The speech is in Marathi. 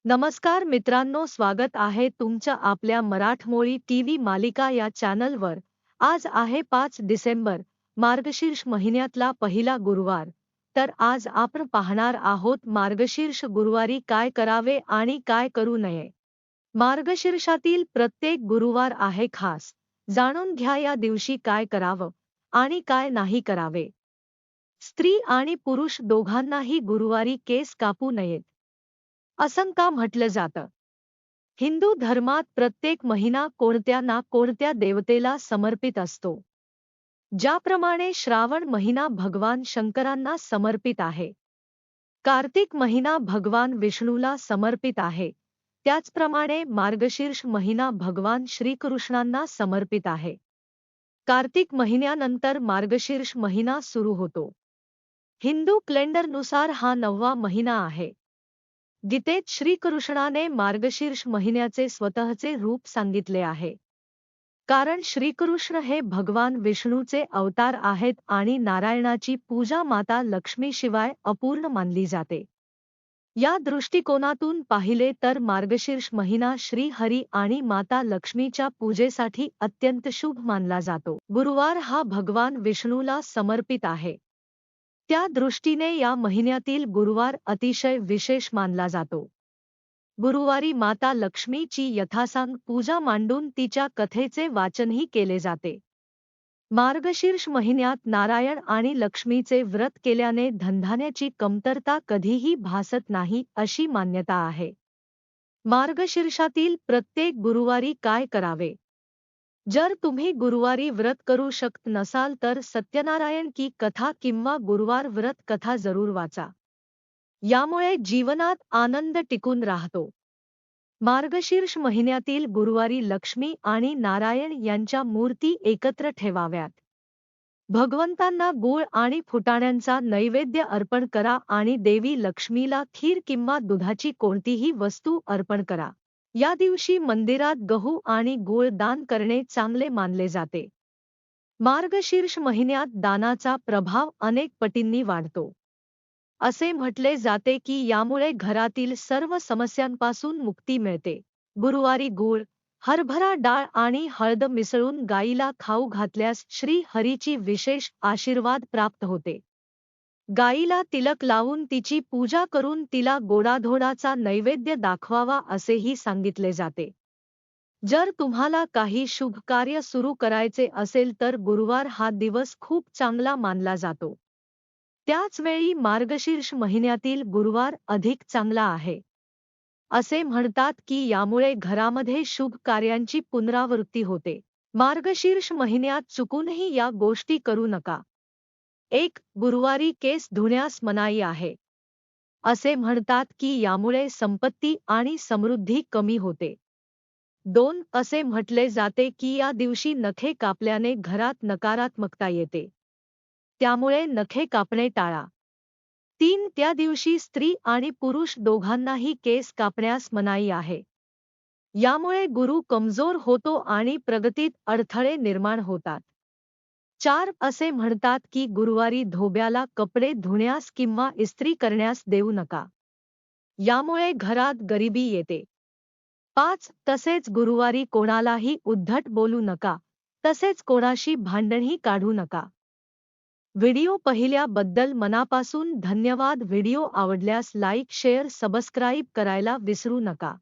नमस्कार मित्रांनो, स्वागत आहे तुमच्या आपल्या मराठमोळी टीव्ही मालिका या चॅनलवर। आज आहे 5 डिसेंबर, मार्गशीर्ष महिन्यातला पहिला गुरुवार। तर आज आपण पाहणार आहोत मार्गशीर्ष गुरुवारी काय करावे आणि काय करू नये। मार्गशीर्षातील प्रत्येक गुरुवार आहे खास। जाणून घ्या या दिवशी काय करावं आणि काय नाही करावे। स्त्री आणि पुरुष दोघांनाही गुरुवारी केस कापू नयेत असं का म्हटलं जातं? हिंदू धर्मात प्रत्येक महिना कोणत्या ना कोणत्या देवतेला समर्पित असतो। ज्याप्रमाणे श्रावण महिना भगवान शंकरांना समर्पित आहे, कार्तिक महिना भगवान विष्णूला समर्पित आहे, त्याचप्रमाणे मार्गशीर्ष महिना भगवान श्रीकृष्णांना समर्पित आहे। कार्तिक महिन्यानंतर मार्गशीर्ष महिना सुरू होतो। हिंदू कॅलेंडरनुसार हा 9वा महिना आहे। गीतेत श्रीकृष्णाने मार्गशीर्ष महिन्याचे स्वतःचे रूप सांगितले आहे। कारण श्रीकृष्ण हे भगवान विष्णूचे अवतार आहेत आणि नारायणाची पूजा माता लक्ष्मीशिवाय अपूर्ण मानली जाते। या दृष्टिकोनातून पाहिले तर मार्गशीर्ष महिना श्री हरी आणि माता लक्ष्मीच्या पूजेसाठी अत्यंत शुभ मानला जातो। गुरुवार हा भगवान विष्णूला समर्पित आहे, त्या दृष्टीने या महिन्यातील गुरुवार अतिशय विशेष मानला जातो। गुरुवारी माता लक्ष्मीची यथासांग पूजा मांडून तिच्या कथेचे वाचनही केले जाते। मार्गशीर्ष महिन्यात नारायण आणि लक्ष्मीचे व्रत केल्याने धनधान्याची कमतरता कधीही भासत नाही अशी मान्यता आहे। मार्गशीर्षातील प्रत्येक गुरुवारी काय करावे? जर तुम्ही गुरुवारी व्रत करू शकत नसाल तर सत्यनारायण की कथा किंवा गुरुवार व्रत कथा जरूर वाचा। यामुळे जीवनात आनंद टिकून राहतो। मार्गशीर्ष महिन्यातील गुरुवारी लक्ष्मी आणि नारायण यांच्या मूर्ती एकत्र ठेवाव्यात। भगवंतांना गूळ आणि फुटाण्यांचा नैवेद्य अर्पण करा आणि देवी लक्ष्मीला खीर किंवा दुधाची कोणतीही वस्तू अर्पण करा। या दिवशी मंदिरात गहू आणि गूळ दान करणे चांगले मानले जाते। मार्गशीर्ष महिन्यात दानाचा प्रभाव अनेक पटींनी वाढतो। असे म्हटले जाते की यामुळे घरातील सर्व समस्यांपासून मुक्ती मिळते। गुरुवारी गूळ, हरभरा डाळ आणि हळद मिसळून गाईला खाऊ घातल्यास श्री हरीची विशेष आशीर्वाद प्राप्त होते। गाईला तिलक लावून तिची पूजा करून तिला गोडाधोडाचा नैवेद्य दाखवावा असेही सांगितले जाते। जर तुम्हाला काही शुभ कार्य सुरू करायचे असेल तर गुरुवार हा दिवस खूप चांगला मानला जातो। त्याच वेळी मार्गशीर्ष महिन्यातील गुरुवार अधिक चांगला आहे। असे म्हणतात की यामुळे घरामध्ये शुभ कार्यांची पुनरावृत्ती होते। मार्गशीर्ष महिन्यात चुकूनही या गोष्टी करू नका। 1. गुरुवारी केस धुण्यास मनाई आहे। असे म्हणतात की यामुळे संपत्ती आणि समृद्धी कमी होते। 2. असे म्हटले जाते की या दिवशी नखे कापल्याने घरात नकारात्मकता येते, त्यामुळे नखे कापणे टाळा। 3. त्या दिवशी स्त्री आणि पुरुष दोघांनाही केस कापण्यास मनाई आहे। यामुळे गुरु कमजोर होतो आणि प्रगतीत अडथळे निर्माण होतात। 4. असे म्हणतात की गुरुवारी धोब्याला कपडे धुण्यास किंवा इस्त्री करण्यास देऊ नका, यामुळे घरात गरिबी येते। 5. तसेच गुरुवारी कोणालाही उद्धट बोलू नका, तसेच कोणाशी भांडणही काढू नका। व्हिडिओ पाहिल्याबद्दल मनापासून धन्यवाद। व्हिडिओ आवडल्यास लाईक, शेअर, सबस्क्राईब करायला विसरू नका।